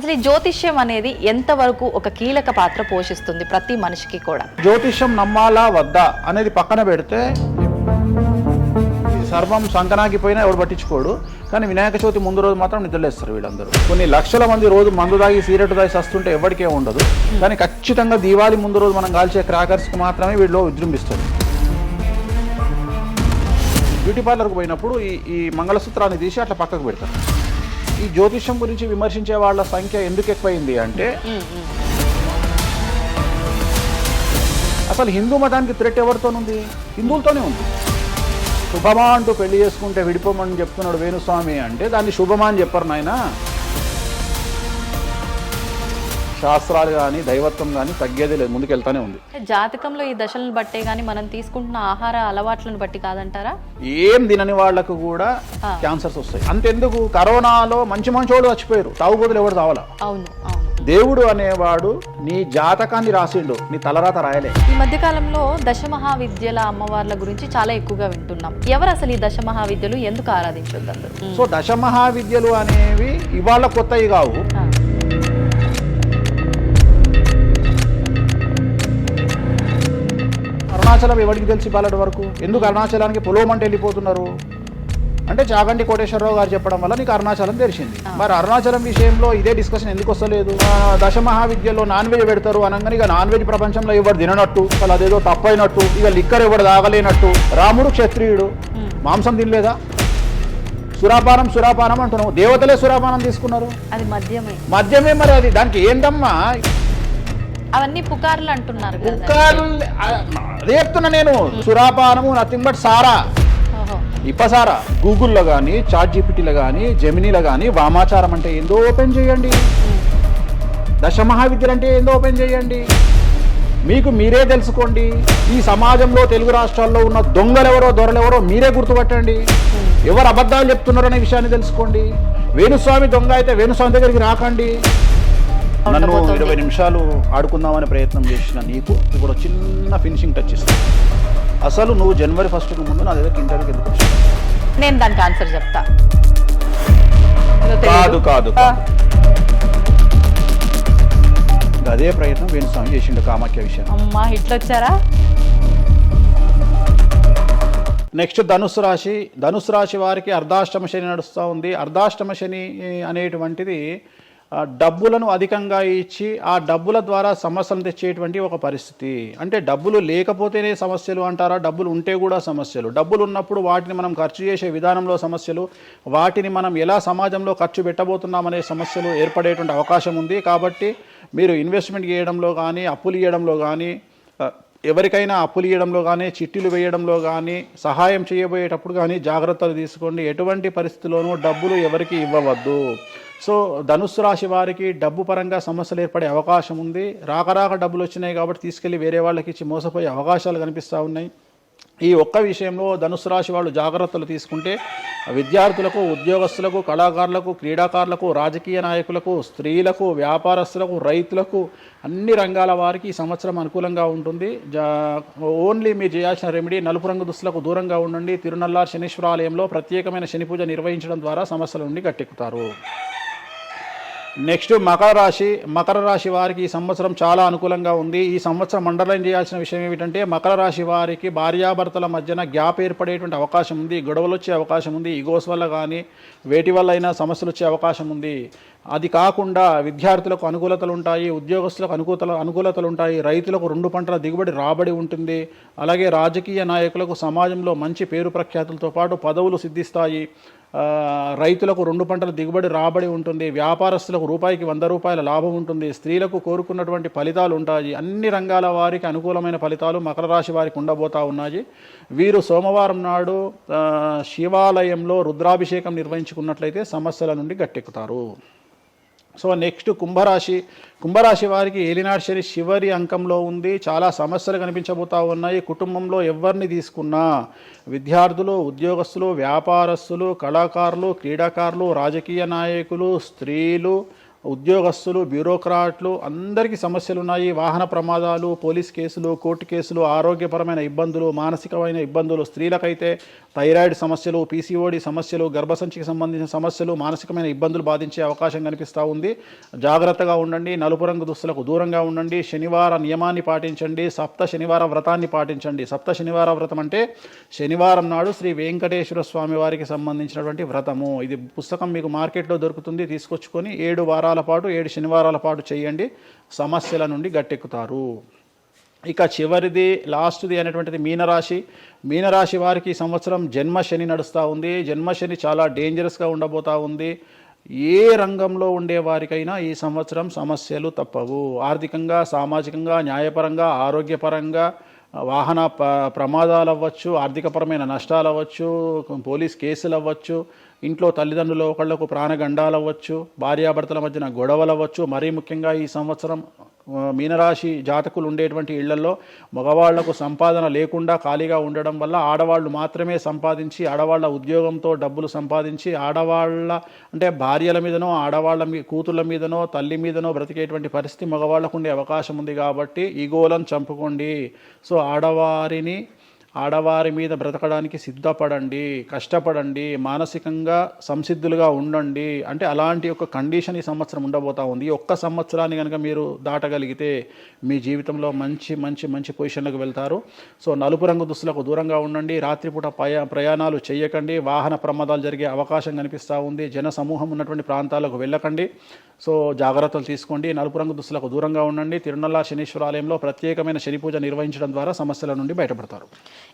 అసలు ఈ జ్యోతిష్యం అనేది ఎంతవరకు ఒక కీలక పాత్ర పోషిస్తుంది ప్రతి మనిషికి కూడా? జ్యోతిష్యం నమ్మాలా వద్దా అనేది పక్కన పెడితే సర్వం సంకనాగిపోయినా ఎవడు పట్టించుకోడు. కానీ వినాయక చవితి ముందు రోజు మాత్రం నిద్రలేస్తారు వీళ్ళందరూ. కొన్ని లక్షల మంది రోజు మందు తాగి సిగరెట్ తాగి వస్తుంటే ఎవరికే ఉండదు. కానీ ఖచ్చితంగా దీవాళి ముందు రోజు మనం కాల్చే క్రాకర్స్కి మాత్రమే వీళ్ళు విజృంభిస్తారు. బ్యూటీ పార్లర్కి పోయినప్పుడు ఈ మంగళసూత్రాన్ని తీసి అట్లా పక్కకు పెడతారు. ఈ జ్యోతిష్యం గురించి విమర్శించే వాళ్ళ సంఖ్య ఎందుకు ఎక్కువైంది అంటే, అసలు హిందూ మతానికి థ్రెట్ ఎవరితోనుంది? హిందువులతోనే ఉంది. శుభమా అంటూ పెళ్లి చేసుకుంటే విడిపోమని చెప్తున్నాడు వేణుస్వామి అంటే దాన్ని శుభమా అని చెప్పరు నాయన. శాస్త్రాలు కానీ దైవత్వం కానీ తగ్గేదే లేదు, ముందుకెళ్తానే ఉంది. జాతకంలో ఈ దశలను బట్టే గానీ మనం తీసుకుంటున్న ఆహార అలవాట్లను బట్టి కాదంటారా? ఏం తినని వాళ్లకు కూడా క్యాన్సర్స్ వస్తాయి. అంతెందుకు, కరోనాలో మంచి మంచోడు చచ్చిపోయారు, తాగుబోతులు ఎవరు తావాలా? అవును అవును. దేవుడు అనేవాడు నీ జాతకాన్ని రాసిండు, నీ తలరాత రాయలే. ఈ మధ్య కాలంలో దశమహావిద్యల అమ్మవార్ల గురించి చాలా ఎక్కువగా వింటున్నాం. ఎవరు అసలు ఈ దశమహావిద్యలు, ఎందుకు ఆరాధించొద్దు అందరూ? సో దశమహావిద్యలు అనేవి ఇవాళ కొత్తవి కావు. అరుణాచలం ఎవరికి తెలిసి బాలటి వరకు? ఎందుకు అరుణాచలానికి పొలవమంటే వెళ్ళిపోతున్నారు అంటే చాగంటి కోటేశ్వరరావు గారు చెప్పడం వల్ల నీకు అరుణాచలం తెలిసింది. మరి అరుణాచలం విషయంలో ఇదే డిస్కషన్ ఎందుకు వస్తలేదు? దశమహావిద్యలో నాన్ వెజ్ పెడతారు అనగానే ఇక నాన్ వెజ్ ప్రపంచంలో ఎవరు తిననట్టు, అసలు అదేదో తప్పైనట్టు, ఇక లిక్కర్ ఎవరు తాగలేనట్టు. రాముడు క్షత్రియుడు, మాంసం తినలేదా? సురాపానం అంటున్నావు. దేవతలే సురాపానం తీసుకున్నారు, అది మద్యమే. మరి అది దానికి ఏందమ్మా? అవన్నీ పుకార్లు అంటున్నారు. పుకార్లు అదే చెప్తున్నా నేను. సురాపానము నథింగ్ బట్ సారా, ఇప్పసారా. గూగుల్లో కానీ, చాట్ జీపీటీలో కానీ, జెమినీలో కానీ వామాచారం అంటే ఏందో ఓపెన్ చేయండి, దశమహావిద్యలు అంటే ఏందో ఓపెన్ చేయండి. మీకు మీరే తెలుసుకోండి. ఈ సమాజంలో తెలుగు రాష్ట్రాల్లో ఉన్న దొంగలెవరో దొరలెవరో మీరే గుర్తుపట్టండి. ఎవరు అబద్ధాలు చెప్తున్నారో అనే విషయాన్ని తెలుసుకోండి. వేణుస్వామి దొంగ అయితే వేణుస్వామి దగ్గరికి రాకండి. నన్ను 20 నిమిషాలు ఆడుకుందామనే ప్రయత్నం చేసిన నీకు ఇప్పుడు చిన్న ఫినిషింగ్ టచ్ ఇస్తాను. అసలు నువ్వు జనవరి 1కు ముందు నా దగ్గర ఇంటర్వ్యూకి ఎందుకు వచ్చావు? నేను దానికి ఆన్సర్ చెప్తా. కాదు అదే ప్రయత్నం వేణుస్వామి చేసిండు కామాఖ్య విషయం. అమ్మా ఇట్లా వచ్చారా? నెక్స్ట్ ధనుసు రాశి వారికి అర్ధాష్టమ శని నడుస్తూ ఉంది. అర్ధాష్టమ శని అనేటువంటిది డబ్బులను అధికంగా ఇచ్చి ఆ డబ్బుల ద్వారా సమస్యలు తెచ్చేటువంటి ఒక పరిస్థితి. అంటే డబ్బులు లేకపోతేనే సమస్యలు అంటారా? డబ్బులు ఉంటే కూడా సమస్యలు. డబ్బులు ఉన్నప్పుడు వాటిని మనం ఖర్చు చేసే విధానంలో సమస్యలు, వాటిని మనం ఎలా సమాజంలో ఖర్చు పెట్టబోతున్నామనే సమస్యలు ఏర్పడేటువంటి అవకాశం ఉంది. కాబట్టి మీరు ఇన్వెస్ట్మెంట్ చేయడంలో కానీ, అప్పులు ఇవ్వడంలో కానీ, ఎవరికైనా అప్పులు ఇవ్వడంలో కానీ, చిట్టీలు వేయడంలో కానీ, సహాయం చేయబోయేటప్పుడు కానీ జాగ్రత్తలు తీసుకోండి. ఎటువంటి పరిస్థితుల్లోనూ డబ్బులు ఎవరికి ఇవ్వవద్దు. సో ధనుస్సు రాశి వారికి డబ్బు పరంగా సమస్యలు ఏర్పడే అవకాశం ఉంది. రాక డబ్బులు వచ్చినాయి కాబట్టి తీసుకెళ్ళి వేరే వాళ్ళకి ఇచ్చి మోసపోయే అవకాశాలు కనిపిస్తూ ఉన్నాయి. ఈ ఒక్క విషయంలో ధనుస్సు రాశి వాళ్ళు జాగ్రత్తలు తీసుకుంటే విద్యార్థులకు, ఉద్యోగస్తులకు, కళాకారులకు, క్రీడాకారులకు, రాజకీయ నాయకులకు, స్త్రీలకు, వ్యాపారస్తులకు, రైతులకు, అన్ని రంగాల వారికి ఈ సంవత్సరం అనుకూలంగా ఉంటుంది. ఓన్లీ మీరు చేయాల్సిన రెమెడీ నలుపు రంగు దుస్తులకు దూరంగా ఉండండి. తిరునల్లార్ శనీశ్వర ఆలయంలో ప్రత్యేకమైన శని పూజ నిర్వహించడం ద్వారా సమస్యల నుండి గట్టెక్కుతారు. నెక్స్ట్ మకర రాశి వారికి ఈ సంవత్సరం చాలా అనుకూలంగా ఉంది. ఈ సంవత్సరం అండర్లైన్ చేయాల్సిన విషయం ఏమిటంటే మకర రాశి వారికి భార్యాభర్తల మధ్యన గ్యాప్ ఏర్పడేటువంటి అవకాశం ఉంది. గొడవలు వచ్చే అవకాశం ఉంది. ఈగోస్ వల్ల కానీ వేటి వల్ల అయినా సమస్యలు వచ్చే అవకాశం ఉంది. అది కాకుండా విద్యార్థులకు అనుకూలతలు ఉంటాయి, ఉద్యోగస్తులకు అనుకూలతలు ఉంటాయి, రైతులకు 2 పంటల దిగుబడి రాబడి ఉంటుంది. అలాగే రాజకీయ నాయకులకు సమాజంలో మంచి పేరు ప్రఖ్యాతులతో పాటు పదవులు సిద్ధిస్తాయి. రైతులకు 2 పంటల దిగుబడి రాబడి ఉంటుంది. వ్యాపారస్తులకు రూపాయికి 100 రూపాయల లాభం ఉంటుంది. స్త్రీలకు కోరుకున్నటువంటి ఫలితాలు ఉంటాయి. అన్ని రంగాల వారికి అనుకూలమైన ఫలితాలు మకర రాశి వారికి ఉండబోతా ఉన్నాయి. వీరు సోమవారం నాడు శివాలయంలో రుద్రాభిషేకం నిర్వహించుకున్నట్లయితే సమస్యల నుండి గట్టెక్కుతారు. సో నెక్స్ట్ కుంభరాశి వారికి ఏలినాటి శని చివరి అంకంలో ఉంది. చాలా సమస్యలు కనిపించబోతా ఉన్నాయి. కుటుంబంలో ఎవరిని తీసుకున్నా విద్యార్థులు, ఉద్యోగస్తులు, వ్యాపారస్తులు, కళాకారులు, క్రీడాకారులు, రాజకీయ నాయకులు, స్త్రీలు, ఉద్యోగస్తులు, బ్యూరోక్రాట్లు అందరికీ సమస్యలు ఉన్నాయి. వాహన ప్రమాదాలు, పోలీస్ కేసులు, కోర్టు కేసులు, ఆరోగ్యపరమైన ఇబ్బందులు, మానసికమైన ఇబ్బందులు, స్త్రీలకైతే థైరాయిడ్ సమస్యలు, పీసీఓడి సమస్యలు, గర్భసంచికి సంబంధించిన సమస్యలు, మానసికమైన ఇబ్బందులు బాధించే అవకాశం కనిపిస్తూ ఉంది. జాగ్రత్తగా ఉండండి, నలుపు రంగు దుస్తులకు దూరంగా ఉండండి, శనివార నియమాన్ని పాటించండి, సప్త శనివార వ్రతాన్ని పాటించండి. సప్త శనివార వ్రతం అంటే శనివారం నాడు శ్రీ వెంకటేశ్వర స్వామి వారికి సంబంధించినటువంటి వ్రతము. ఇది పుస్తకం మీకు మార్కెట్లో దొరుకుతుంది, తీసుకొచ్చుకొని 7 వారాల పాటు 7 శనివారాల పాటు చేయండి, సమస్యల నుండి గట్టెక్కుతారు. ఇక చివరిది లాస్ట్ది అనేటువంటిది మీనరాశి. మీనరాశి వారికి ఈ సంవత్సరం జన్మశని నడుస్తూ ఉంది. జన్మశని చాలా డేంజరస్గా ఉండబోతూ ఉంది. ఏ రంగంలో ఉండే వారికైనా ఈ సంవత్సరం సమస్యలు తప్పవు. ఆర్థికంగా, సామాజికంగా, న్యాయపరంగా, ఆరోగ్యపరంగా, వాహన ప్రమాదాలు అవ్వచ్చు, ఆర్థికపరమైన నష్టాలు అవ్వచ్చు, పోలీస్ కేసులు అవ్వచ్చు, ఇంట్లో తల్లిదండ్రులు ఒకళ్లకు ప్రాణగండాలు అవ్వచ్చు, భార్యాభర్తల మధ్యన గొడవలు అవ్వచ్చు. మరీ ముఖ్యంగా ఈ సంవత్సరం మీనరాశి జాతకులు ఉండేటువంటి ఇళ్లలో మగవాళ్లకు సంపాదన లేకుండా ఖాళీగా ఉండడం వల్ల ఆడవాళ్ళు మాత్రమే సంపాదించి, ఆడవాళ్ల ఉద్యోగంతో డబ్బులు సంపాదించి, ఆడవాళ్ళ అంటే భార్యల మీదనో, ఆడవాళ్ళ కూతుళ్ళ మీదనో, తల్లి మీదనో బ్రతికేటువంటి పరిస్థితి మగవాళ్లకు ఉండే అవకాశం ఉంది. కాబట్టి ఈగోలను చంపుకోండి. సో ఆడవారి మీద బ్రతకడానికి సిద్ధపడండి, కష్టపడండి, మానసికంగా సంసిద్ధులుగా ఉండండి. అంటే అలాంటి ఒక కండిషన్ ఈ సంవత్సరం ఉండబోతా ఉంది. ఈ ఒక్క సంవత్సరాన్ని కనుక మీరు దాటగలిగితే మీ జీవితంలో మంచి మంచి మంచి పొజిషన్లకు వెళ్తారు. సో నలుపు రంగు దుస్తులకు దూరంగా ఉండండి, రాత్రిపూట ప్రయాణాలు చేయకండి, వాహన ప్రమాదాలు జరిగే అవకాశం కనిపిస్తూ ఉంది. జన సమూహం ఉన్నటువంటి ప్రాంతాలకు వెళ్ళకండి. సో జాగ్రత్తలు తీసుకోండి, నలుపు రంగు దుస్తులకు దూరంగా ఉండండి. తిరునల్ల శనీశ్వర ఆలయంలో ప్రత్యేకమైన శని పూజ నిర్వహించడం ద్వారా సమస్యల నుండి బయటపడతారు.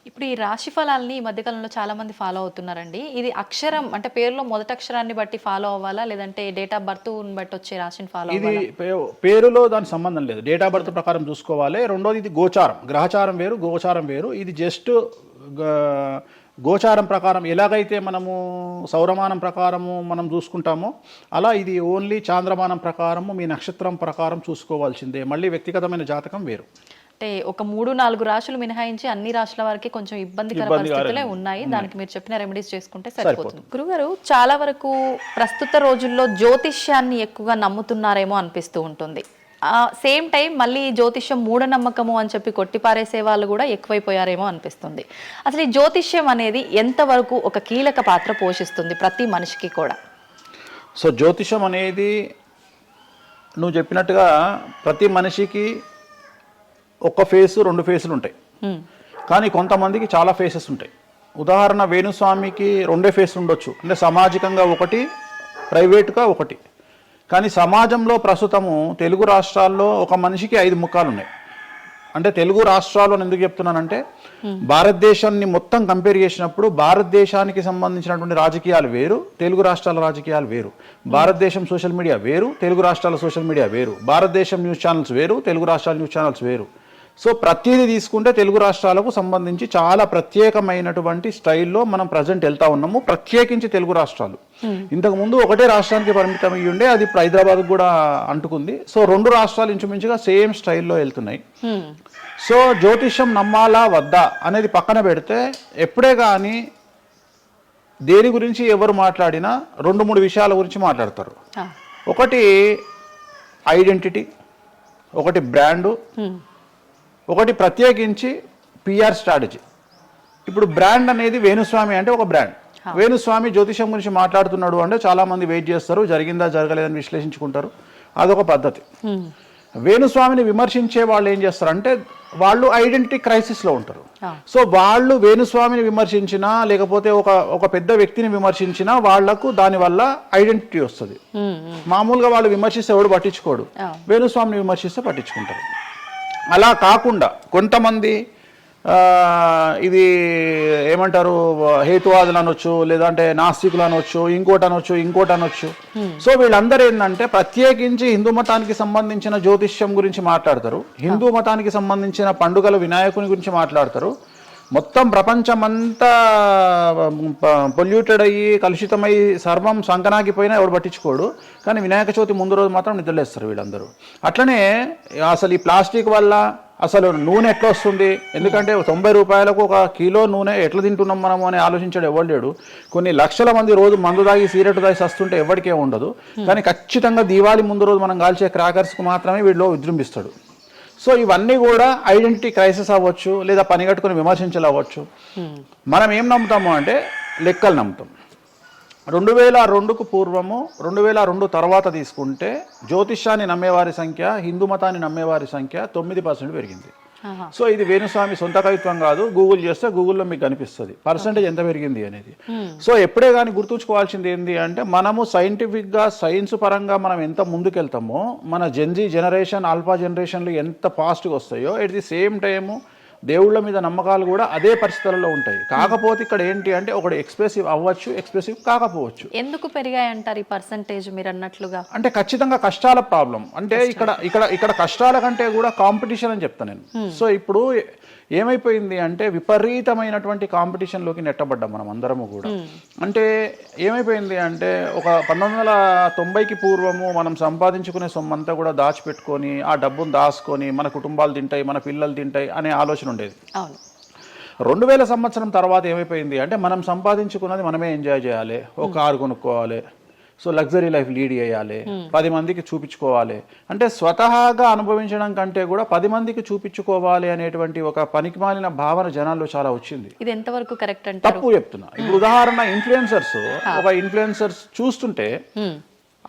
ఇప్పుడు ఈ రాశి ఫలాల్ని ఈ మధ్యకాలంలో చాలా మంది ఫాలో అవుతున్నారండి. ఇది అక్షరం అంటే పేరులో మొదటి అక్షరాన్ని బట్టి ఫాలో అవ్వాలా, లేదంటే డేట్ ఆఫ్ బర్త్ బట్టి వచ్చే రాశిని ఫాలో ఇది అవ్వాలా? పేరులో దాని సంబంధం లేదు, డేట్ ఆఫ్ బర్త్ ప్రకారం చూసుకోవాలి. రెండోది ఇది గోచారం, గ్రహచారం వేరు, గోచారం వేరు. ఇది జస్ట్ గోచారం ప్రకారం ఎలాగైతే మనము సౌరమానం ప్రకారము మనం చూసుకుంటామో అలా ఇది ఓన్లీ చాంద్రమానం ప్రకారము మీ నక్షత్రం ప్రకారం చూసుకోవాల్సిందే. మళ్ళీ వ్యక్తిగతమైన జాతకం వేరు. అంటే ఒక 3-4 రాశులు మినహాయించి అన్ని రాశుల వారికి కొంచెం ఇబ్బందికర పరిస్థితులే ఉన్నాయి. దానికి మీరు చెప్పిన రెమెడీస్ చేసుకుంటే సరిపోతుంది. గురుగారు, చాలా వరకు ప్రస్తుత రోజుల్లో జ్యోతిష్యాన్ని ఎక్కువగా నమ్ముతున్నారేమో అనిపిస్తూ ఉంటుంది. సేమ్ టైం మళ్ళీ జ్యోతిష్యం మూఢనమ్మకము అని చెప్పి కొట్టిపారేసే వాళ్ళు కూడా ఎక్కువైపోయారేమో అనిపిస్తుంది. అసలు ఈ జ్యోతిష్యం అనేది ఎంతవరకు ఒక కీలక పాత్ర పోషిస్తుంది ప్రతి మనిషికి కూడా? సో జ్యోతిషం అనేది నువ్వు చెప్పినట్టుగా ప్రతి మనిషికి ఒక ఫేసు 2 ఫేసులు ఉంటాయి, కానీ కొంతమందికి చాలా ఫేసెస్ ఉంటాయి. ఉదాహరణ వేణుస్వామికి 2 ఫేసులు ఉండొచ్చు, అంటే సామాజికంగా ఒకటి, ప్రైవేట్గా ఒకటి. కానీ సమాజంలో ప్రస్తుతము తెలుగు రాష్ట్రాల్లో ఒక మనిషికి 5 ముఖాలు ఉన్నాయి. అంటే తెలుగు రాష్ట్రాల్లో ఎందుకు చెప్తున్నానంటే భారతదేశాన్ని మొత్తం కంపేర్ చేసినప్పుడు భారతదేశానికి సంబంధించినటువంటి రాజకీయాలు వేరు, తెలుగు రాష్ట్రాల రాజకీయాలు వేరు. భారతదేశం సోషల్ మీడియా వేరు, తెలుగు రాష్ట్రాల సోషల్ మీడియా వేరు. భారతదేశం న్యూస్ ఛానల్స్ వేరు, తెలుగు రాష్ట్రాల న్యూస్ ఛానల్స్ వేరు. సో ప్రతిదీ తీసుకుంటే తెలుగు రాష్ట్రాలకు సంబంధించి చాలా ప్రత్యేకమైనటువంటి స్టైల్లో మనం ప్రజెంట్ వెళ్తా ఉన్నాము. ప్రత్యేకించి తెలుగు రాష్ట్రాలు ఇంతకుముందు ఒకటే రాష్ట్రానికి పరిమితం అయ్యి ఉండే, అది ఇప్పుడు హైదరాబాద్ కూడా అంటుకుంది. సో 2 రాష్ట్రాలు ఇంచుమించుగా సేమ్ స్టైల్లో వెళ్తున్నాయి. సో జ్యోతిషం నమ్మాలా వద్దా అనేది పక్కన పెడితే ఎప్పుడే కానీ దేని గురించి ఎవరు మాట్లాడినా 2-3 విషయాల గురించి మాట్లాడతారు. ఒకటి ఐడెంటిటీ, ఒకటి బ్రాండు, ఒకటి ప్రత్యేకించి పిఆర్ స్ట్రాటజీ. ఇప్పుడు బ్రాండ్ అనేది వేణుస్వామి అంటే ఒక బ్రాండ్. వేణుస్వామి జ్యోతిషం గురించి మాట్లాడుతున్నాడు అంటే చాలా మంది వెయిట్ చేస్తారు, జరిగిందా జరగలేదని విశ్లేషించుకుంటారు. అదొక పద్ధతి. వేణుస్వామిని విమర్శించే వాళ్ళు ఏం చేస్తారంటే వాళ్ళు ఐడెంటిటీ క్రైసిస్లో ఉంటారు. సో వాళ్ళు వేణుస్వామిని విమర్శించినా లేకపోతే ఒక పెద్ద వ్యక్తిని విమర్శించినా వాళ్లకు దానివల్ల ఐడెంటిటీ వస్తుంది. మామూలుగా వాళ్ళు విమర్శిస్తే ఎవడు పట్టించుకోడు, వేణుస్వామిని విమర్శిస్తే పట్టించుకుంటారు. అలా కాకుండా కొంతమంది ఇది ఏమంటారు హేతువాదులు అనొచ్చు, లేదంటే నాస్తికులు అనొచ్చు, ఇంకోటి అనొచ్చు. సో వీళ్ళందరూ ఏంటంటే ప్రత్యేకించి హిందూ మతానికి సంబంధించిన జ్యోతిష్యం గురించి మాట్లాడతారు, హిందూ మతానికి సంబంధించిన పండుగల వినాయకుని గురించి మాట్లాడతారు. మొత్తం ప్రపంచమంతా పొల్యూటెడ్ అయ్యి కలుషితమై సర్వం సంకనాగిపోయినా ఎవడు పట్టించుకోడు, కానీ వినాయక చవితి ముందు రోజు మాత్రం నిద్రలేస్తారు వీళ్ళందరూ. అట్లనే అసలు ఈ ప్లాస్టిక్ వల్ల అసలు నూనె ఎట్లా వస్తుంది, ఎందుకంటే 90 రూపాయలకు ఒక కిలో నూనె ఎట్లా తింటున్నాం మనము అని ఆలోచించాడు ఎవరు లేడు. కొన్ని లక్షల మంది రోజు మందు తాగి సిగరెట్ తాగి వస్తుంటే ఎవరికే ఉండదు, కానీ ఖచ్చితంగా దీవాళి ముందు రోజు మనం కాల్చే క్రాకర్స్కి మాత్రమే వీడిలో విజృంభిస్తాడు. సో ఇవన్నీ కూడా ఐడెంటిటీ క్రైసిస్ అవ్వచ్చు, లేదా పనిగట్టుకుని విమర్శించాలి అవ్వచ్చు. మనం ఏం నమ్ముతాము అంటే లెక్కలు నమ్ముతాం. 2002కు పూర్వము 2002 తర్వాత తీసుకుంటే జ్యోతిష్యాన్ని నమ్మేవారి సంఖ్య, హిందూ మతాన్ని నమ్మేవారి సంఖ్య 9% పెరిగింది. సో ఇది వేణుస్వామి సొంత కవిత్వం కాదు, గూగుల్ చేస్తే గూగుల్లో మీకు కనిపిస్తుంది పర్సంటేజ్ ఎంత పెరిగింది అనేది. సో ఎప్పుడే కానీ గుర్తుంచుకోవాల్సింది ఏంటి అంటే మనము సైంటిఫిక్గా సైన్స్ పరంగా మనం ఎంత ముందుకెళ్తామో మన జెన్జీ జనరేషన్ ఆల్ఫా జనరేషన్లు ఎంత ఫాస్ట్గా వస్తాయో ఎట్ ది సేమ్ టైము దేవుళ్ళ మీద నమ్మకాలు కూడా అదే పరిస్థితులలో ఉంటాయి. కాకపోతే ఇక్కడ ఏంటి అంటే ఒకటి ఎక్స్ప్రెసివ్ అవ్వచ్చు, ఎక్స్ప్రెసివ్ కాకపోవచ్చు. ఎందుకు పెరిగాయి అంటారు ఈ పర్సంటేజ్ మీరు అన్నట్లుగా? అంటే ఖచ్చితంగా కష్టాల ప్రాబ్లం. అంటే ఇక్కడ కష్టాల కంటే కూడా కాంపిటీషన్ అని చెప్తాను నేను. సో ఇప్పుడు ఏమైపోయింది అంటే విపరీతమైనటువంటి కాంపిటీషన్లోకి నెట్టబడ్డాం మనం అందరము కూడా. అంటే ఏమైపోయింది అంటే ఒక 1990కి పూర్వము మనం సంపాదించుకునే సొమ్మంతా కూడా దాచిపెట్టుకొని ఆ డబ్బును దాచుకొని మన కుటుంబాలు తింటాయి, మన పిల్లలు తింటాయి అనే ఆలోచన ఉండేది. 2000 సంవత్సరం తర్వాత ఏమైపోయింది అంటే మనం సంపాదించుకున్నది మనమే ఎంజాయ్ చేయాలి, ఒక కారు కొనుక్కోవాలి, సో లగ్జరీ లైఫ్ లీడ్ చేయాలి, 10 మందికి చూపించుకోవాలి. అంటే స్వతహాగా అనుభవించడం కంటే కూడా 10 మందికి చూపించుకోవాలి అనేటువంటి ఒక పనికిమాలిన భావన జనాల్లో చాలా వచ్చింది. ఇది ఎంతవరకు కరెక్ట్ అంటే తప్పు చెప్తున్నా. ఇప్పుడు ఉదాహరణ ఒక ఇన్ఫ్లుయెన్సర్స్ చూస్తుంటే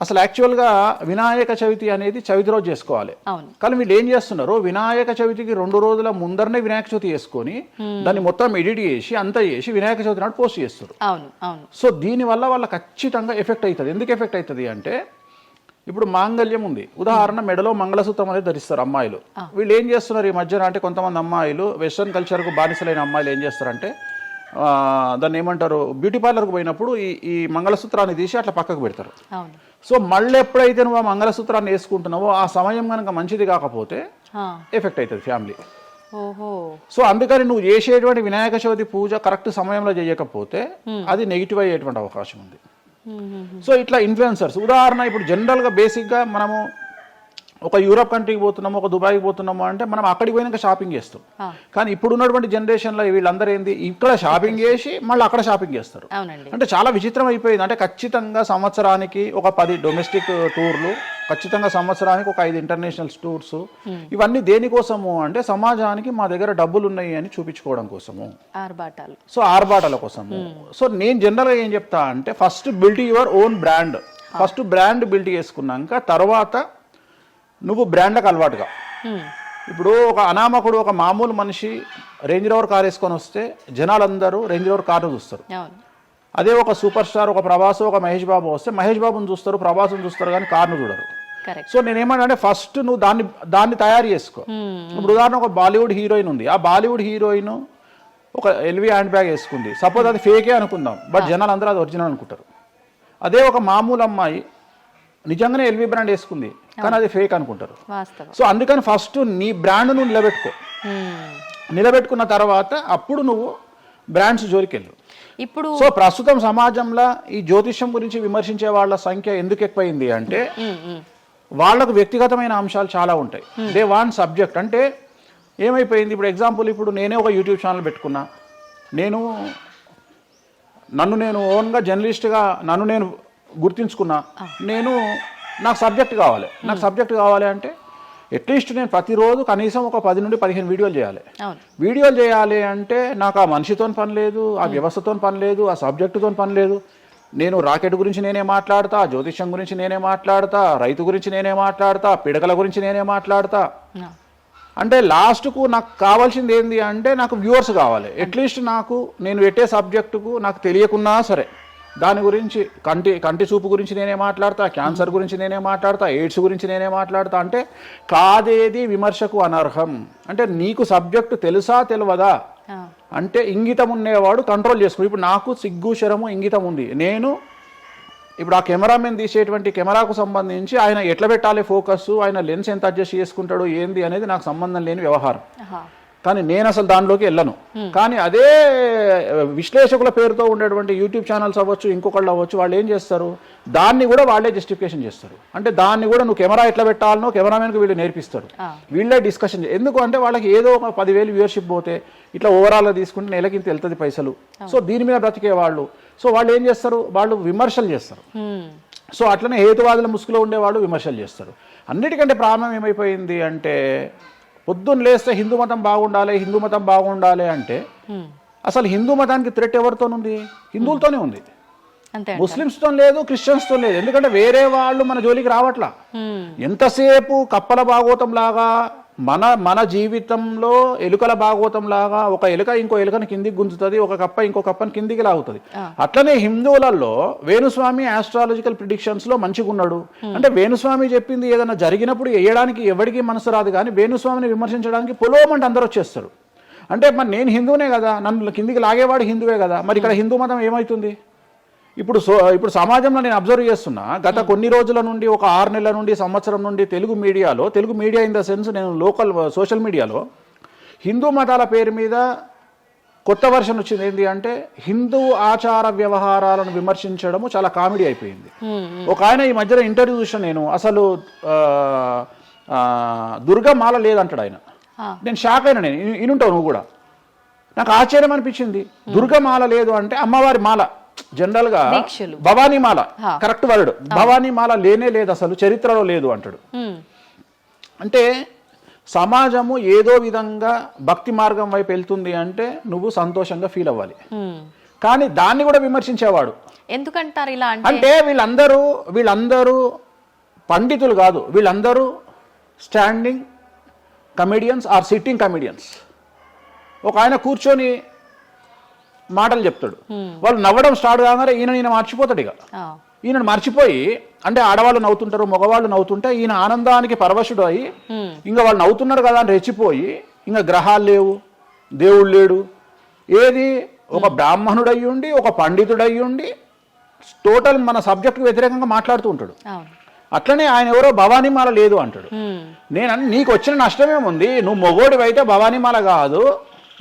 అసలు యాక్చువల్గా వినాయక చవితి అనేది చవితి రోజు చేసుకోవాలి, కానీ వీళ్ళు ఏం చేస్తున్నారు వినాయక చవితికి 2 రోజుల ముందరనే వినాయక చవితి చేసుకొని దాన్ని మొత్తం ఎడిట్ చేసి అంతా చేసి వినాయక చవితి నాడు పోస్ట్ చేస్తారు. సో దీనివల్ల వాళ్ళ ఖచ్చితంగా ఎఫెక్ట్ అవుతుంది. ఎందుకు ఎఫెక్ట్ అవుతుంది అంటే ఇప్పుడు మాంగళ్యం ఉంది, ఉదాహరణ మెడలో మంగళసూత్రం అనేది ధరిస్తారు అమ్మాయిలు. వీళ్ళు ఏం చేస్తున్నారు ఈ మధ్యన అంటే కొంతమంది అమ్మాయిలు వెస్ట్రన్ కల్చర్కు బానిసలైన అమ్మాయిలు ఏం చేస్తారంటే దాన్ని ఏమంటారు బ్యూటీ పార్లర్కి పోయినప్పుడు ఈ మంగళసూత్రాన్ని తీసి అట్లా పక్కకు పెడతారు. సో మళ్ళీ ఎప్పుడైతే నువ్వు ఆ మంగళసూత్రాన్ని వేసుకుంటున్నావో ఆ సమయం కనుక మంచిది కాకపోతే ఎఫెక్ట్ అవుతుంది ఫ్యామిలీ. సో అందుకని నువ్వు చేసేటువంటి వినాయక చవితి పూజ కరెక్ట్ సమయంలో చేయకపోతే అది నెగిటివ్ అయ్యేటువంటి అవకాశం ఉంది. సో ఇట్లా ఇన్ఫ్లుయెన్సర్స్ ఉదాహరణ ఇప్పుడు జనరల్గా బేసిక్గా మనము ఒక యూరోప్ కంట్రీకి పోతున్నాము, ఒక దుబాయ్కి పోతున్నాము అంటే మనం అక్కడికి పోయినాక షాపింగ్ చేస్తాం. కానీ ఇప్పుడు ఉన్నటువంటి జనరేషన్లో వీళ్ళందరూ ఏంది ఇక్కడ షాపింగ్ చేసి మళ్ళీ అక్కడ షాపింగ్ చేస్తారు. అంటే చాలా విచిత్రం అయిపోయింది. అంటే ఖచ్చితంగా సంవత్సరానికి ఒక 10 డొమెస్టిక్ టూర్లు, ఖచ్చితంగా సంవత్సరానికి ఒక 5 ఇంటర్నేషనల్ టూర్స్. ఇవన్నీ దేనికోసము అంటే సమాజానికి మా దగ్గర డబ్బులు ఉన్నాయి అని చూపించుకోవడం కోసము, సో ఆర్భాటాల కోసము. సో నేను జనరల్గా ఏం చెప్తా అంటే first build your own brand. First brand build చేసుకున్నాక తర్వాత నువ్వు బ్రాండ్కి అలవాటుగా. ఇప్పుడు ఒక అనామకుడు ఒక మామూలు మనిషి రేంజ్ రోవర్ కార్ వేసుకొని వస్తే జనాలందరూ రేంజ్ రోవర్ కార్ను చూస్తారు. అదే ఒక సూపర్ స్టార్ ఒక ప్రభాస్ ఒక మహేష్ బాబు వస్తే మహేష్ బాబుని చూస్తారు, ప్రభాస్ని చూస్తారు, కానీ కార్ను చూడరు. సో నేనేమంటే ఫస్ట్ నువ్వు దాన్ని తయారు చేసుకో. ఇప్పుడు ఉదాహరణ ఒక బాలీవుడ్ హీరోయిన్ ఉంది, ఆ బాలీవుడ్ హీరోయిన్ ఒక ఎల్వి హ్యాండ్ బ్యాగ్ వేసుకుంది, సపోజ్ అది ఫేకే అనుకుందాం, బట్ జనాలు అందరూ అది ఒరిజినల్ అనుకుంటారు. అదే ఒక మామూలు అమ్మాయి నిజంగానే ఎల్వి బ్రాండ్ వేసుకుంది, కానీ అది ఫేక్ అనుకుంటారు. సో అందుకని ఫస్ట్ నీ బ్రాండ్ నువ్వు నిలబెట్టుకున్న తర్వాత అప్పుడు నువ్వు బ్రాండ్స్ జోలికి వెళ్ళు. ఇప్పుడు సో ప్రస్తుతం సమాజంలో ఈ జ్యోతిష్యం గురించి విమర్శించే వాళ్ళ సంఖ్య ఎందుకు ఎక్కువైంది అంటే వాళ్ళకు వ్యక్తిగతమైన అంశాలు చాలా ఉంటాయి. They want subject. అంటే ఏమైపోయింది ఇప్పుడు ఎగ్జాంపుల్ ఇప్పుడు నేనే ఒక యూట్యూబ్ ఛానల్ పెట్టుకున్నా, నన్ను నేను ఓన్గా జర్నలిస్ట్గా నన్ను నేను గుర్తించుకున్నా, నాకు సబ్జెక్ట్ కావాలి అంటే అట్లీస్ట్ నేను ప్రతిరోజు కనీసం ఒక 10 నుండి 15 వీడియోలు చేయాలి అంటే నాకు ఆ మనిషితో పని లేదు, ఆ వ్యవస్థతో పని లేదు, ఆ సబ్జెక్టుతో పని లేదు. నేను రాకెట్ గురించి నేనే మాట్లాడతా, జ్యోతిష్యం గురించి నేనే మాట్లాడతా, రైతు గురించి నేనే మాట్లాడతా, పిడకల గురించి నేనే మాట్లాడతా. అంటే లాస్ట్కు నాకు కావాల్సింది ఏంది అంటే నాకు వ్యూవర్స్ కావాలి. అట్లీస్ట్ నేను పెట్టే సబ్జెక్టుకు నాకు తెలియకున్నా సరే దాని గురించి కంటి చూపు గురించి నేనే మాట్లాడతా, క్యాన్సర్ గురించి నేనే మాట్లాడతా, ఎయిడ్స్ గురించి నేనే మాట్లాడతా. అంటే కాదేది విమర్శకు అనర్హం. అంటే నీకు సబ్జెక్టు తెలుసా తెలియదా అంటే ఇంగితం ఉండేవాడు కంట్రోల్ చేసుకో. ఇప్పుడు నాకు సిగ్గు శరము ఇంగితం ఉంది. నేను ఇప్పుడు ఆ కెమెరామెన్ తీసేటువంటి కెమెరాకు సంబంధించి ఆయన ఎట్లా పెట్టాలి ఫోకస్, ఆయన లెన్స్ ఎంత అడ్జస్ట్ చేసుకుంటాడు ఏంది అనేది నాకు సంబంధం లేని వ్యవహారం. కానీ నేను అసలు దానిలోకి వెళ్ళను. కానీ అదే విశ్లేషకుల పేరుతో ఉండేటువంటి యూట్యూబ్ ఛానల్స్ అవ్వచ్చు, ఇంకొకళ్ళు అవ్వచ్చు, వాళ్ళు ఏం చేస్తారు, దాన్ని కూడా వాళ్ళే జస్టిఫికేషన్ చేస్తారు. అంటే దాన్ని కూడా నువ్వు కెమెరా ఎట్లా పెట్టాలనో కెమెరామెన్కి వీళ్ళు నేర్పిస్తారు, వీళ్ళే డిస్కషన్. ఎందుకు అంటే వాళ్ళకి ఏదో ఒక 10,000 వ్యూవర్షిప్ పోతే ఇట్లా ఓవరాల్గా తీసుకుంటే నెలకి ఇంత వెళ్తుంది పైసలు. సో దీని మీద బ్రతికే వాళ్ళు, సో వాళ్ళు ఏం చేస్తారు, వాళ్ళు విమర్శలు చేస్తారు. సో అట్లనే హేతువాదుల ముసుగులో ఉండేవాళ్ళు విమర్శలు చేస్తారు. అన్నిటికంటే ప్రాబ్లం ఏమైపోయింది అంటే, పొద్దున్న లేస్తే హిందూ మతం బాగుండాలి, హిందూ మతం బాగుండాలి అంటే అసలు హిందూ మతానికి థ్రెట్ ఎవరితోనుంది? హిందువులతోనే ఉంది. ముస్లిమ్స్తో లేదు, క్రిస్టియన్స్తో లేదు. ఎందుకంటే వేరే వాళ్ళు మన జోలికి రావట్లా. ఎంతసేపు కప్పల భాగవతం లాగా మన జీవితంలో ఎలుకల భాగవతం లాగా ఒక ఎలుక ఇంకో ఎలుకని కిందికి గుంజుతుంది, ఒక కప్ప ఇంకో కప్పని కిందికి లాగుతుంది. అట్లనే హిందువులలో వేణుస్వామి ఆస్ట్రాలజికల్ ప్రిడిక్షన్స్ లో మంచిగా ఉన్నాడు అంటే, వేణుస్వామి చెప్పింది ఏదైనా జరిగినప్పుడు వేయడానికి ఎవరికి మనసు రాదు, కానీ వేణుస్వామిని విమర్శించడానికి పొలోమంటే అందరూ వచ్చేస్తారు. అంటే మరి నేను హిందువునే కదా, నన్ను కిందికి లాగేవాడు హిందువే కదా, మరి ఇక్కడ హిందూ మతం ఏమవుతుంది? ఇప్పుడు సమాజంలో నేను అబ్జర్వ్ చేస్తున్నా, గత కొన్ని రోజుల నుండి, ఒక 6 నెలల నుండి, సంవత్సరం నుండి Telugu media in the sense నేను లోకల్ సోషల్ మీడియాలో హిందూ మతాల పేరు మీద కొత్త వర్షన్ వచ్చింది. ఏంటి అంటే, హిందూ ఆచార వ్యవహారాలను విమర్శించడము చాలా కామెడీ అయిపోయింది. ఒక ఆయన ఈ మధ్యలో ఇంటర్వ్యూ చూసిన నేను, అసలు దుర్గమాల లేదంటాడు ఆయన. నేను షాక్ అయినా, నేను ఇనుంటావు నువ్వు కూడా. నాకు ఆశ్చర్యం అనిపించింది. దుర్గమాల లేదు అంటే అమ్మవారి మాల, జనరల్ గా భవానీ మాల కరెక్ట్ వర్డ్, భవానీ మాల లేనే లేదు, అసలు చరిత్రలో లేదు అంటాడు. అంటే సమాజము ఏదో విధంగా భక్తి మార్గం వైపు వెళ్తుంది అంటే నువ్వు సంతోషంగా ఫీల్ అవ్వాలి, కానీ దాన్ని కూడా విమర్శించేవాడు. ఎందుకంటారు ఇలా అంటే వీళ్ళందరూ పండితులు కాదు, వీళ్ళందరూ standing comedians or sitting comedians. ఒక ఆయన కూర్చొని మాటలు చెప్తాడు, వాళ్ళు నవ్వడం స్టార్ట్ కాగానే ఈయన మర్చిపోతాడు. ఇక ఈయన మర్చిపోయి, అంటే ఆడవాళ్ళు నవ్వుతుంటారు, మగవాళ్ళు నవ్వుతుంటే ఈయన ఆనందానికి పరవశుడు అయ్యి, ఇంకా వాళ్ళు నవ్వుతున్నారు కదా అని రెచ్చిపోయి, ఇంకా గ్రహాలు లేవు, దేవుడు లేడు, ఏది ఒక బ్రాహ్మణుడు అయ్యుండి, ఒక పండితుడు అయ్యుండి టోటల్ మన సబ్జెక్టుకు వ్యతిరేకంగా మాట్లాడుతూ ఉంటాడు. అట్లనే ఆయన ఎవరో భవానీమాల లేదు అంటాడు. నీకు వచ్చిన నష్టమేముంది? నువ్వు మొగోడివైతే భవానీమాల కాదు,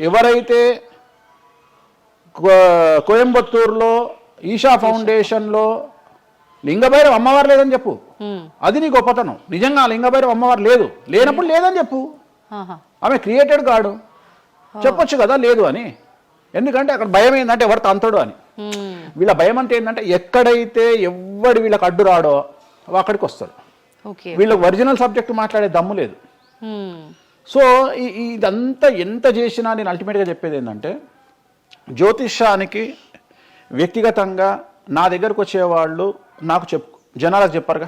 ఎవరైతే కోయంబత్తూరులో ఈషా ఫౌండేషన్లో లింగభైరవ అమ్మవారు లేదని చెప్పు, అది నీ గొప్పతనం. నిజంగా లింగభైరవ అమ్మవారు లేనప్పుడు లేదని చెప్పు. ఆమె క్రియేటెడ్ గాడు, చెప్పొచ్చు కదా లేదు అని. ఎందుకంటే అక్కడ భయం ఏంటంటే ఎవరు తంతడు అని. వీళ్ళ భయం అంటే ఏంటంటే, ఎక్కడైతే ఎవడు వీళ్ళకి అడ్డు రాడో అక్కడికి వస్తాడు. వీళ్ళకి ఒరిజినల్ సబ్జెక్ట్ మాట్లాడే దమ్ము లేదు. సో ఇదంతా ఎంత చేసినా నేను అల్టిమేట్గా చెప్పేది ఏంటంటే, జ్యోతిష్యానికి వ్యక్తిగతంగా నా దగ్గరకు వచ్చేవాళ్ళు నాకు జనాలకు చెప్పారుగా.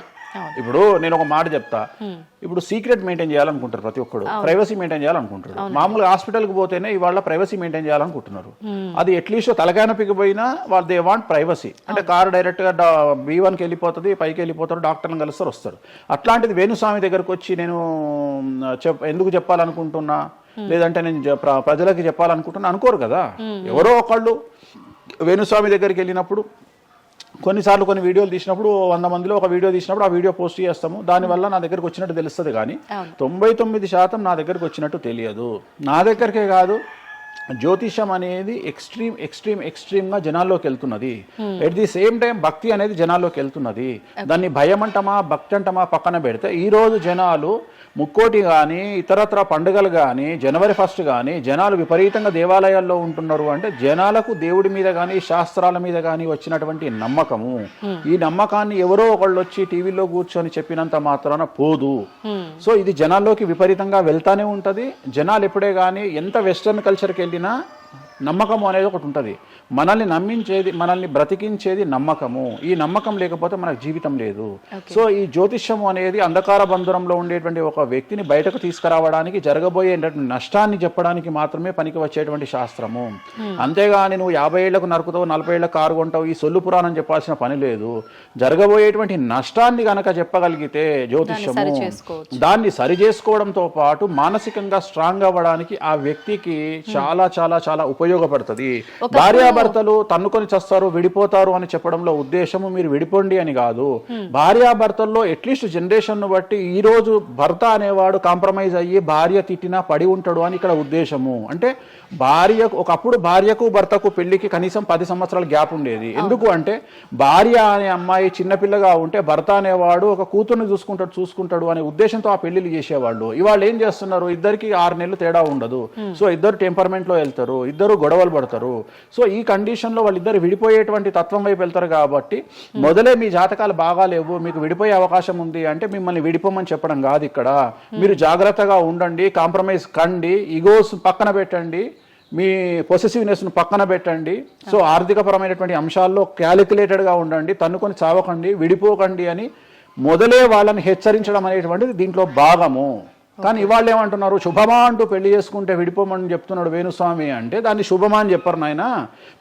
ఇప్పుడు నేను ఒక మాట చెప్తా, ఇప్పుడు సీక్రెట్ మెయింటైన్ చేయాలనుకుంటారు ప్రతి ఒక్కరు, ప్రైవసీ మెయింటైన్ చేయాలనుకుంటారు. మామూలుగా హాస్పిటల్కి పోతేనే ఇవాళ ప్రైవసీ మెయింటైన్ చేయాలనుకుంటున్నారు. అది అట్లీస్ట్ తలకాయనొప్పికి పోయినా వాళ్ళు దే వాంట్ ప్రైవసీ. అంటే కారు డైరెక్ట్గా B1కి వెళ్ళిపోతుంది, పైకి వెళ్ళిపోతారు, డాక్టర్ని కలుస్తారు, వస్తారు. అట్లాంటిది వేణుస్వామి దగ్గరకు వచ్చి నేను ఎందుకు చెప్పాలనుకుంటున్నా, లేదంటే నేను ప్రజలకి చెప్పాలనుకుంటున్నా అనుకోరు కదా. ఎవరో ఒకళ్ళు వేణుస్వామి దగ్గరికి వెళ్ళినప్పుడు, కొన్నిసార్లు కొన్ని వీడియోలు తీసినప్పుడు 100 మందిలో ఒక వీడియో తీసినప్పుడు ఆ వీడియో పోస్ట్ చేస్తాము, దానివల్ల నా దగ్గరకు వచ్చినట్టు తెలుస్తుంది. కానీ 99% నా దగ్గరకు వచ్చినట్టు తెలియదు. నా దగ్గరికే కాదు, జ్యోతిషం అనేది ఎక్స్ట్రీమ్గా జనాల్లోకి వెళ్తున్నది. ఎట్ ది సేమ్ టైం భక్తి అనేది జనాల్లోకి వెళ్తున్నది. దాన్ని భయం అంటమా భక్తి అంటమా పక్కన పెడితే, ఈరోజు జనాలు ముక్కోటి కానీ ఇతరత్ర పండుగలు కానీ జనవరి 1 కానీ జనాలు విపరీతంగా దేవాలయాల్లో ఉంటున్నారు అంటే, జనాలకు దేవుడి మీద కానీ శాస్త్రాల మీద కానీ వచ్చినటువంటి నమ్మకము. ఈ నమ్మకాన్ని ఎవరో ఒకళ్ళు వచ్చి టీవీలో కూర్చొని చెప్పినంత మాత్రాన పోదు. సో ఇది జనాల్లోకి విపరీతంగా వెళ్తానే ఉంటుంది. జనాలు ఎప్పుడే కానీ ఎంత వెస్టర్న్ కల్చర్కి వెళ్ళినా నమ్మకము అనేది ఒకటి ఉంటుంది. మనల్ని నమ్మించేది, మనల్ని బ్రతికించేది నమ్మకము. ఈ నమ్మకం లేకపోతే మనకు జీవితం లేదు. సో ఈ జ్యోతిష్యము అనేది అంధకార బంధురంలో ఉండేటువంటి ఒక వ్యక్తిని బయటకు తీసుకురావడానికి, జరగబోయే నష్టాన్ని చెప్పడానికి మాత్రమే పనికి వచ్చేటువంటి శాస్త్రము. అంతేగాని నువ్వు 50 ఏళ్లకు నరుకుతావు, 40 ఏళ్లకు కారు కొంటావు, ఈ సొల్లు పురాణం చెప్పాల్సిన పని లేదు. జరగబోయేటువంటి నష్టాన్ని గనక చెప్పగలిగితే జ్యోతిష్యము దాన్ని సరి చేసుకోవడంతో పాటు మానసికంగా స్ట్రాంగ్ అవ్వడానికి ఆ వ్యక్తికి చాలా చాలా చాలా ఉపయోగం ఉపయోగపడుతుంది. భార్యాభర్తలు తన్నుకొని చస్తారు, విడిపోతారు అని చెప్పడంలో ఉద్దేశము మీరు విడిపోండి అని కాదు. భార్యాభర్తల్లో అట్లీస్ట్ జనరేషన్ ను బట్టి ఈ రోజు భర్త అనేవాడు కాంప్రమైజ్ అయ్యి భార్య తిట్టినా పడి ఉంటాడు అని ఇక్కడ ఉద్దేశము. అంటే ఒకప్పుడు భార్యకు భర్తకు పెళ్లికి కనీసం 10 సంవత్సరాల గ్యాప్ ఉండేది. ఎందుకు అంటే భార్య అనే అమ్మాయి చిన్నపిల్లగా ఉంటే భర్త అనేవాడు ఒక కూతుర్ని చూసుకుంటాడు అనే ఉద్దేశంతో ఆ పెళ్లిళ్ళు చేసేవాళ్ళు. ఇవాళ ఏం చేస్తున్నారు, ఇద్దరికి 6 నెలలు తేడా ఉండదు. సో ఇద్దరు టెంపర్మెంట్ లో వెళ్తారు, ఇద్దరు గొడవలు పడతారు. సో ఈ కండిషన్ లో వాళ్ళిద్దరు విడిపోయేటువంటి తత్వం వైపు వెళ్తారు. కాబట్టి మొదలే మీ జాతకాలు బాగాలేవు, మీకు విడిపోయే అవకాశం ఉంది అంటే మిమ్మల్ని విడిపోమని చెప్పడం కాదు. ఇక్కడ మీరు జాగ్రత్తగా ఉండండి, కాంప్రమైజ్ కండి, ఈగోస్ పక్కన పెట్టండి, మీ పొసెసివ్నెస్ను పక్కన పెట్టండి. సో ఆర్థికపరమైనటువంటి అంశాల్లో క్యాలిక్యులేటెడ్గా ఉండండి, తన్నుకొని చావకండి, విడిపోకండి అని మొదలే వాళ్ళని హెచ్చరించడం అనేటువంటిది దీంట్లో భాగము. కానీ ఇవాళ ఏమంటున్నారు, శుభమా అంటూ పెళ్లి చేసుకుంటే విడిపోమని చెప్తున్నాడు వేణుస్వామి అంటే దాన్ని శుభమా అని చెప్పరు నాయన.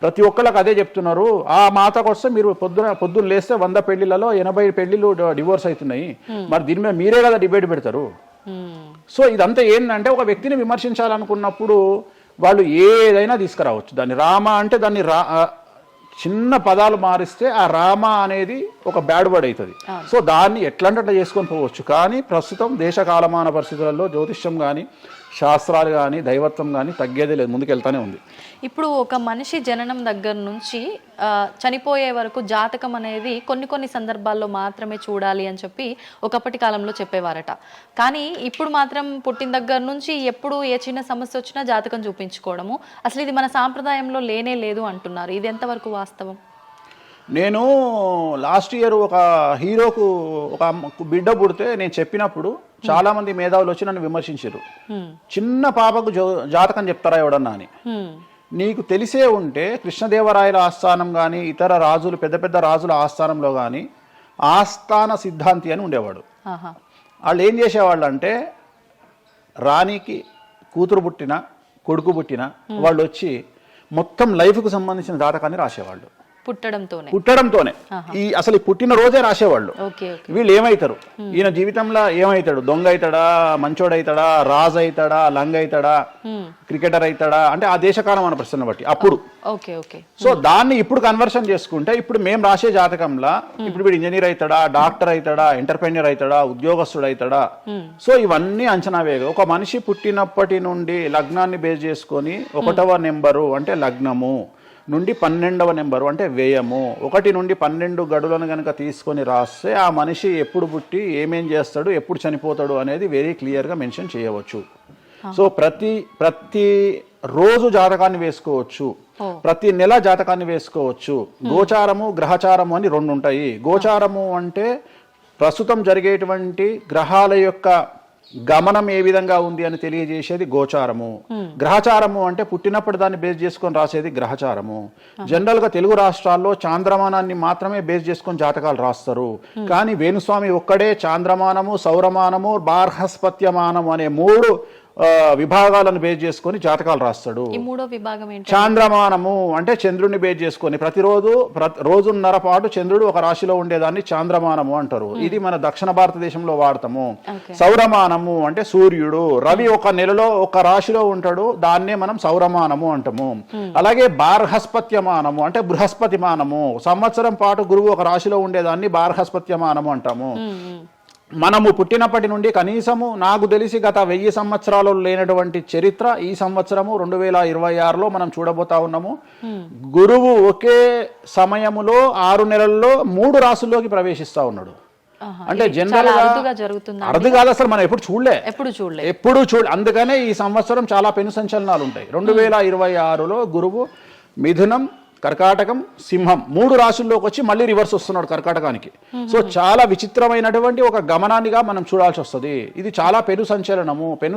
ప్రతి ఒక్కళ్ళకి అదే చెప్తున్నారు. ఆ మాతకు వస్తే మీరు పొద్దున్న లేస్తే 100 పెళ్లిలలో 80 పెళ్లిళ్ళు డివోర్స్ అవుతున్నాయి. మరి దీని మీద మీరే కదా డిబేట్ పెడతారు. సో ఇదంతా ఏంటంటే ఒక వ్యక్తిని విమర్శించాలనుకున్నప్పుడు వాళ్ళు ఏదైనా తీసుకురావచ్చు. దాన్ని రామ అంటే దాన్ని చిన్న పదాలు మారిస్తే ఆ రామ అనేది ఒక బ్యాడ్ వర్డ్ అవుతుంది. సో దాన్ని ఎట్లంటే అట్లా చేసుకొని పోవచ్చు. కానీ ప్రస్తుతం దేశ కాలమాన పరిస్థితులలో జ్యోతిష్యం కానీ శాస్త్రాలు కానీ దైవత్వం కానీ తగ్గేదే లేదు, ముందుకెళ్తానే ఉంది. ఇప్పుడు ఒక మనిషి జననం దగ్గర నుంచి చనిపోయే వరకు జాతకం అనేది కొన్ని సందర్భాల్లో మాత్రమే చూడాలి అని చెప్పి ఒకప్పటి కాలంలో చెప్పేవారట. కానీ ఇప్పుడు మాత్రం పుట్టిన దగ్గర నుంచి ఎప్పుడు ఏ చిన్న సమస్య వచ్చినా జాతకం చూపించుకోవడము, అసలు ఇది మన సాంప్రదాయంలో లేనే లేదు అంటున్నారు. ఇది ఎంతవరకు వాస్తవం? నేను లాస్ట్ ఇయర్ ఒక హీరోకు ఒక బిడ్డ పుడితే నేను చెప్పినప్పుడు చాలా మంది మేధావులు వచ్చి నన్ను విమర్శించారు. చిన్న పాపకు జాతకం చెప్తారా ఎవడన్నా అని. నీకు తెలిసే ఉంటే కృష్ణదేవరాయల ఆస్థానం కానీ ఇతర రాజులు పెద్ద రాజుల ఆస్థానంలో కానీ ఆస్థాన సిద్ధాంతి అని ఉండేవాడు. వాళ్ళు ఏం చేసేవాళ్ళు అంటే రాణికి కూతురు పుట్టిన కొడుకు పుట్టిన వాళ్ళు వచ్చి మొత్తం లైఫ్కు సంబంధించిన జాతకాన్ని రాసేవాళ్ళు. పుట్టడంతోనే అసలు పుట్టిన రోజే రాసేవాళ్ళు. వీళ్ళు ఏమైతారు, ఈయన జీవితంలో ఏమైతాడు, దొంగ అవుతాడా, మంచోడు అవుతాడా, రాజు అవుతాడా, లంగ అవుతాడా, క్రికెటర్ అవుతాడా అంటే ఆ దేశకాలం మన ప్రశ్న బట్టి అప్పుడు. సో దాన్ని ఇప్పుడు కన్వర్షన్ చేసుకుంటే ఇప్పుడు మేము రాసే జాతకంలో ఇప్పుడు వీడు ఇంజనీర్ అవుతాడా, డాక్టర్ అవుతాడా, ఎంటర్ప్రెన్యూర్ అవుతాడా, ఉద్యోగస్తుడు అవుతాడా. సో ఇవన్నీ అంచనా వేగ ఒక మనిషి పుట్టినప్పటి నుండి లగ్నాన్ని బేస్ చేసుకొని 1వ నెంబరు అంటే లగ్నము నుండి 12వ నెంబరు అంటే వ్యయము 1 నుండి 12 గడులను కనుక తీసుకొని రాస్తే ఆ మనిషి ఎప్పుడు పుట్టి ఏమేం చేస్తాడు, ఎప్పుడు చనిపోతాడు అనేది వెరీ క్లియర్గా మెన్షన్ చేయవచ్చు. సో ప్రతి రోజు జాతకాన్ని వేసుకోవచ్చు, ప్రతి నెల జాతకాన్ని వేసుకోవచ్చు. గోచారము గ్రహచారము అని 2 ఉంటాయి. గోచారము అంటే ప్రస్తుతం జరిగేటువంటి గ్రహాల యొక్క గమనం ఏ విధంగా ఉంది అని తెలియజేసేది గోచారము. గ్రహచారము అంటే పుట్టినప్పుడు దాన్ని బేస్ చేసుకొని రాసేది గ్రహచారము. జనరల్ గా తెలుగు రాష్ట్రాల్లో చాంద్రమానాన్ని మాత్రమే బేస్ చేసుకొని జాతకాలు రాస్తారు. కానీ వేణుస్వామి ఒక్కడే చాంద్రమానము, సౌరమానము, బార్హస్పత్యమానము అనే 3 విభాగాలను బేస్ చేసుకొని జాతకాలు రాస్తాడు. చాంద్రమానము అంటే చంద్రుడిని బేస్ చేసుకొని రోజున్నర పాటు చంద్రుడు ఒక రాశిలో ఉండేదాన్ని చాంద్రమానము అంటారు. ఇది మన దక్షిణ భారతదేశంలో వాడతాము. సౌరమానము అంటే సూర్యుడు, రవి ఒక నెలలో ఒక రాశిలో ఉంటాడు, దాన్నే మనం సౌరమానము అంటాము. అలాగే బార్హస్పత్యమానము అంటే బృహస్పతిమానము, సంవత్సరం పాటు గురువు ఒక రాశిలో ఉండేదాన్ని బార్హస్పత్యమానము అంటాము. మనము పుట్టినప్పటి నుండి కనీసము నాకు తెలిసి గత 1000 సంవత్సరాలు లేనటువంటి చరిత్ర ఈ సంవత్సరము 2026లో మనం చూడబోతా ఉన్నాము. గురువు ఒకే సమయములో 6 నెలల్లో 3 రాశుల్లోకి ప్రవేశిస్తా ఉన్నాడు. అంటే జనరల్ అర్థం కాదు, అసలు మనం ఎప్పుడు చూడలే. అందుకనే ఈ సంవత్సరం చాలా పెను సంచలనాలు ఉంటాయి. 2026లో గురువు మిథునం, కర్కాటకం, సింహం 3 రాశుల్లోకి వచ్చి మళ్ళీ రివర్స్ వస్తున్నాడు కర్కాటకానికి. సో చాలా విచిత్రమైనటువంటి ఒక గమనాన్నిగా మనం చూడాల్సి వస్తుంది. ఇది చాలా పెను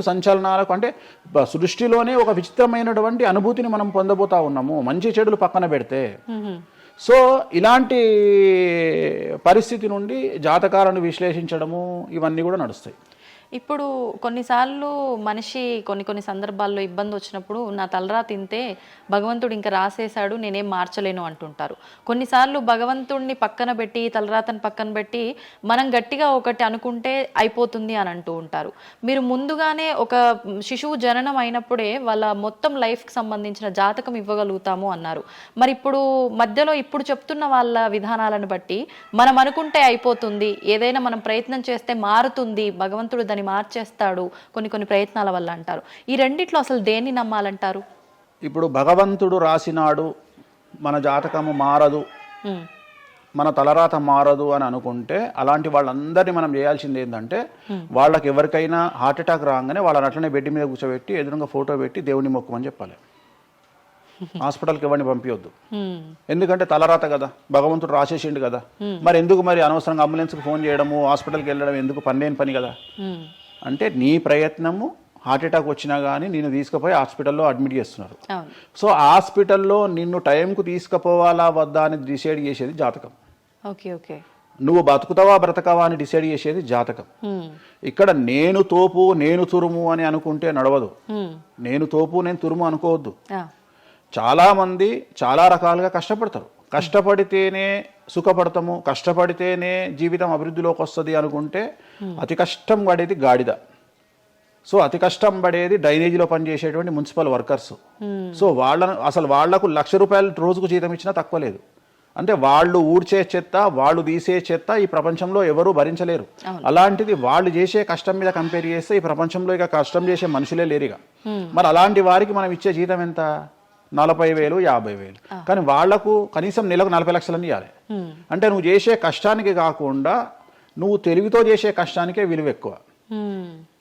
సంచలనాలకు అంటే సృష్టిలోనే ఒక విచిత్రమైనటువంటి అనుభూతిని మనం పొందబోతా ఉన్నాము, మంచి చెడులు పక్కన పెడితే. సో ఇలాంటి పరిస్థితి నుండి జాతకాలను విశ్లేషించడము ఇవన్నీ కూడా నడుస్తాయి. ఇప్పుడు కొన్నిసార్లు మనిషి కొన్ని సందర్భాల్లో ఇబ్బంది వచ్చినప్పుడు నా తలరా తింటే భగవంతుడు ఇంకా రాసేశాడు నేనేం మార్చలేను అంటుంటారు. కొన్నిసార్లు భగవంతుడిని పక్కన పెట్టి తలరాతను పక్కన పెట్టి మనం గట్టిగా ఒకటి అనుకుంటే అయిపోతుంది అని అంటూ ఉంటారు. మీరు ముందుగానే ఒక శిశువు జననం అయినప్పుడే వాళ్ళ మొత్తం లైఫ్కి సంబంధించిన జాతకం ఇవ్వగలుగుతాము అన్నారు. మరి ఇప్పుడు మధ్యలో ఇప్పుడు చెప్తున్న వాళ్ళ విధానాలను బట్టి మనం అనుకుంటే అయిపోతుంది, ఏదైనా మనం ప్రయత్నం చేస్తే మారుతుంది, భగవంతుడు దాన్ని మార్చేస్తాడు కొన్ని ప్రయత్నాల వల్ల అంటారు. ఈ రెండిట్లో అసలు దేన్ని నమ్మాలంటారు? ఇప్పుడు భగవంతుడు రాసినాడు మన జాతకము మారదు, మన తలరాత మారదు అని అనుకుంటే అలాంటి వాళ్ళందరినీ మనం చేయాల్సింది ఏంటంటే వాళ్ళకి ఎవరికైనా హార్ట్ అటాక్ రాగానే వాళ్ళని అట్లనే బెడ్ మీద కూర్చోబెట్టి ఎదురుగా ఫోటో పెట్టి దేవుని మొక్కమని చెప్పాలి. హాస్పిటల్కి ఎవరిని పంపించొద్దు. ఎందుకంటే తలరాత కదా, భగవంతుడు రాసేసిండు కదా. మరి ఎందుకు మరి అనవసరంగా అంబులెన్స్కి ఫోన్ చేయడము, హాస్పిటల్కి వెళ్ళడం ఎందుకు? పనిలేని పని కదా. అంటే నీ ప్రయత్నము హార్ట్ అటాక్ వచ్చినా కానీ నిన్ను తీసుకుపోయి హాస్పిటల్లో అడ్మిట్ చేస్తున్నారు. సో హాస్పిటల్లో నిన్ను టైంకు తీసుకుపోవాలా వద్దా అని డిసైడ్ చేసేది జాతకం. నువ్వు బతుకుతావా బ్రతకవా అని డిసైడ్ చేసేది జాతకం. ఇక్కడ నేను తోపు నేను తురుము అని అనుకుంటే నడవదు. నేను తోపు నేను తురుము అనుకోవద్దు. చాలా మంది చాలా రకాలుగా కష్టపడతారు. కష్టపడితేనే సుఖపడతాము, కష్టపడితేనే జీవితం అభివృద్ధిలోకి వస్తుంది అనుకుంటే అతి కష్టం పడేది గాడిద. సో అతి కష్టం పడేది డ్రైనేజీలో పనిచేసేటువంటి మున్సిపల్ వర్కర్స్. సో వాళ్లకు ₹1,00,000 రోజుకు జీతం ఇచ్చినా తక్కువ లేదు. అంటే వాళ్ళు ఊడ్చే చెత్త, వాళ్ళు తీసే చెత్త ఈ ప్రపంచంలో ఎవరూ భరించలేరు. అలాంటిది వాళ్ళు చేసే కష్టం మీద కంపేర్ చేస్తే ఈ ప్రపంచంలో ఇక కష్టం చేసే మనుషులే లేరుగా. మరి అలాంటి వారికి మనం ఇచ్చే జీతం ఎంత? 40,000, 50,000. కానీ వాళ్లకు కనీసం నెలకు 40 లక్షలని ఇవ్వాలి. అంటే నువ్వు చేసే కష్టానికి కాకుండా నువ్వు తెలివితో చేసే కష్టానికే విలువ ఎక్కువ.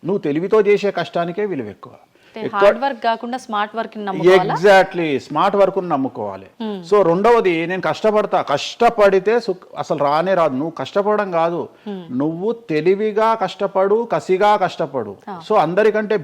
నువ్వు తెలివితో చేసే కష్టానికే విలువ ఎక్కువ. ఎగ్జాక్ట్లీ, స్మార్ట్ వర్క్ నమ్ముకోవాలి. సో రెండవది, నేను కష్టపడితే అసలు రానే రాదు. నువ్వు కష్టపడడం కాదు, నువ్వు తెలివిగా కష్టపడు, కసిగా కష్టపడు. సో అందరికంటే